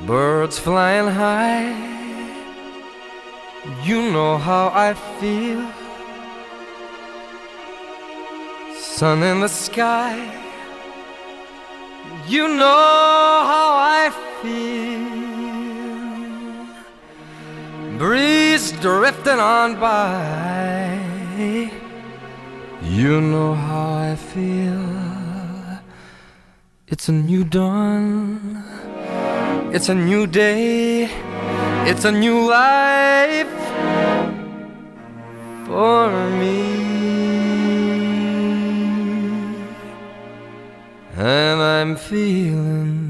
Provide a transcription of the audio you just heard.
birds flying high. You know how I feel. Sun in the sky. You know how I feel. Breeze drifting on by. You know how I feel. It's a new dawn. It's a new day. It's a new life for me. And I'm feeling